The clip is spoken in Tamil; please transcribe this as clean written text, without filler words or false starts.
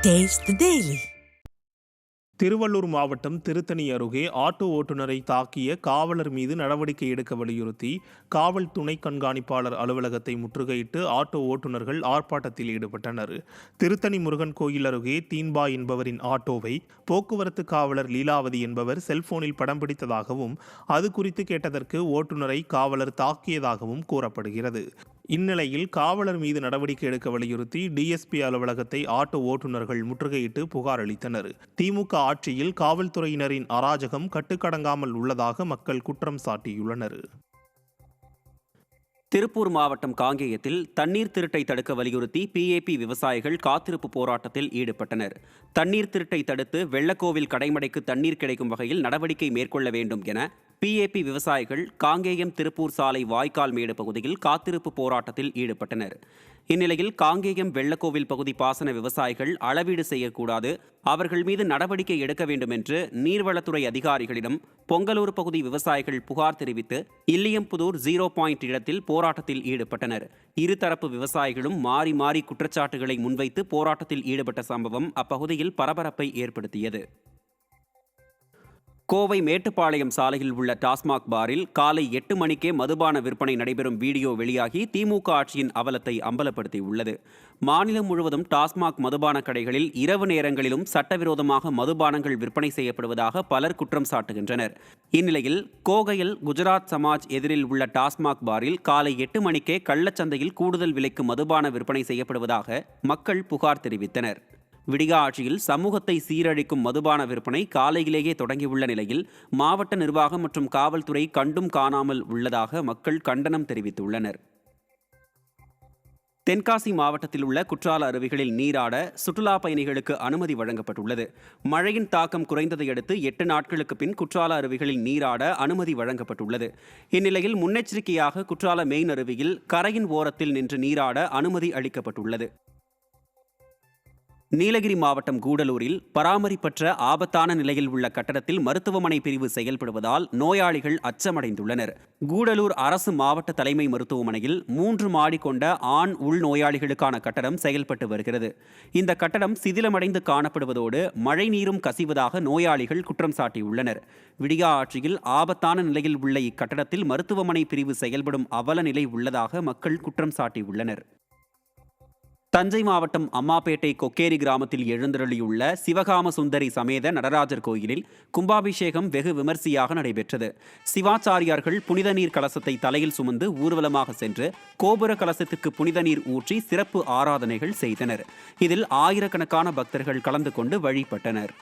Taste the Daily. திருவள்ளூர் மாவட்டம் திருத்தணி அருகே ஆட்டோ ஓட்டுநரை தாக்கிய காவலர் மீது நடவடிக்கை எடுக்க வலியுறுத்தி காவல் துணை கண்காணிப்பாளர் அலுவலகத்தை முற்றுகையிட்டு ஆட்டோ ஓட்டுநர்கள் ஆர்ப்பாட்டத்தில் ஈடுபட்டனர். திருத்தணி முருகன் கோயில் அருகே தீன்பா என்பவரின் ஆட்டோவை போக்குவரத்து காவலர் லீலாவதி என்பவர் செல்போனில் படம் பிடித்ததாகவும் அது குறித்து கேட்டதற்கு ஓட்டுநரை காவலர் தாக்கியதாகவும் கூறப்படுகிறது. இந்நிலையில் காவலர் மீது நடவடிக்கை எடுக்க வலியுறுத்தி டிஎஸ்பி அலுவலகத்தை ஆட்டோ ஓட்டுநர்கள் முற்றுகையிட்டு புகார் அளித்தனர். திமுக ஆட்சியில் காவல்துறையினரின் அராஜகம் கட்டுக்கடங்காமல் உள்ளதாக மக்கள் குற்றம் சாட்டியுள்ளனர். திருப்பூர் மாவட்டம் காங்கேயத்தில் தண்ணீர் திருட்டை தடுக்க வலியுறுத்தி பிஏபி விவசாயிகள் காத்திருப்பு போராட்டத்தில் ஈடுபட்டனர். தண்ணீர் திருட்டை தடுத்து வெள்ளக்கோவில் கடைமடைக்கு தண்ணீர் கிடைக்கும் வகையில் நடவடிக்கை மேற்கொள்ள வேண்டும் என பிஏபி விவசாயிகள் காங்கேயம் திருப்பூர் சாலை வாய்க்கால் மேடு பகுதியில் காத்திருப்பு போராட்டத்தில் ஈடுபட்டனர். இந்நிலையில் காங்கேயம் வெள்ளக்கோவில் பகுதி பாசன விவசாயிகள் அளவீடு செய்யக்கூடாது, அவர்கள் மீது நடவடிக்கை எடுக்க வேண்டும் என்று நீர்வளத்துறை அதிகாரிகளிடம் பொங்கலூர் பகுதி விவசாயிகள் புகார் தெரிவித்து இல்லியம்புதூர் 0 பாயிண்ட் இடத்தில் போராட்டத்தில் ஈடுபட்டனர். இருதரப்பு விவசாயிகளும் மாறி மாறி குற்றச்சாட்டுகளை முன்வைத்து போராட்டத்தில் ஈடுபட்ட சம்பவம் அப்பகுதியில் பரபரப்பை ஏற்படுத்தியது. கோவை மேட்டுப்பாளையம் சாலையில் உள்ள டாஸ்மாக் பாரில் காலை 8 மணிக்கே மதுபான விற்பனை நடைபெறும் வீடியோ வெளியாகி திமுக ஆட்சியின் அவலத்தை அம்பலப்படுத்தியுள்ளது. மாநிலம் முழுவதும் டாஸ்மாக் மதுபான கடைகளில் இரவு நேரங்களிலும் சட்டவிரோதமாக மதுபானங்கள் விற்பனை செய்யப்படுவதாக பலர் குற்றம் சாட்டுகின்றனர். இந்நிலையில் கோகையில் குஜராத் சமாஜ் எதிரில் உள்ள டாஸ்மாக் பாரில் காலை 8 மணிக்கே கள்ளச்சந்தையில் கூடுதல் விலைக்கு மதுபான விற்பனை செய்யப்படுவதாக மக்கள் புகார் தெரிவித்தனர். விடியா ஆட்சியில் சமூகத்தை சீரழிக்கும் மதுபான விற்பனை காலையிலேயே தொடங்கியுள்ள நிலையில் மாவட்ட நிர்வாகம் மற்றும் காவல்துறை கண்டும் காணாமல் உள்ளதாக மக்கள் கண்டனம் தெரிவித்துள்ளனர். தென்காசி மாவட்டத்தில் உள்ள குற்றால அருவிகளில் நீராட சுற்றுலா பயணிகளுக்கு அனுமதி வழங்கப்பட்டுள்ளது. மழையின் தாக்கம் குறைந்ததை அடுத்து 8 நாட்களுக்கு பின் குற்றால அருவிகளில் நீராட அனுமதி வழங்கப்பட்டுள்ளது. இந்நிலையில் முன்னெச்சரிக்கையாக குற்றால மெயின் அருவியில் கரையின் ஓரத்தில் நின்று நீராட அனுமதி அளிக்கப்பட்டுள்ளது. நீலகிரி மாவட்டம் கூடலூரில் பராமரிப்பற்ற ஆபத்தான நிலையில் உள்ள கட்டடத்தில் மருத்துவமனை பிரிவு செயல்படுவதால் நோயாளிகள் அச்சமடைந்துள்ளனர். கூடலூர் அரசு மாவட்ட தலைமை மருத்துவமனையில் 3 மாடி கொண்ட ஆண் உள்நோயாளிகளுக்கான கட்டடம் செயல்பட்டு வருகிறது. இந்த கட்டடம் சிதிலமடைந்து காணப்படுவதோடு மழை நீரும் கசிவதாக நோயாளிகள் குற்றம் சாட்டியுள்ளனர். விடியா ஆட்சியில் ஆபத்தான நிலையில் உள்ள இக்கட்டடத்தில் மருத்துவமனை பிரிவு செயல்படும் அவல நிலை உள்ளதாக மக்கள் குற்றம் சாட்டியுள்ளனர். தஞ்சை மாவட்டம் அம்மாப்பேட்டை கொக்கேரி கிராமத்தில் எழுந்தருளியுள்ள சிவகாம சுந்தரி சமேத நடராஜர் கோயிலில் கும்பாபிஷேகம் வெகு விமர்சையாக நடைபெற்றது. சிவாச்சாரியார்கள் புனித நீர் கலசத்தை தலையில் சுமந்து ஊர்வலமாக சென்று கோபுர கலசத்துக்கு புனித நீர் ஊற்றி சிறப்பு ஆராதனைகள் செய்தனர். இதில் ஆயிரக்கணக்கான பக்தர்கள் கலந்து கொண்டு வழிபட்டனர்.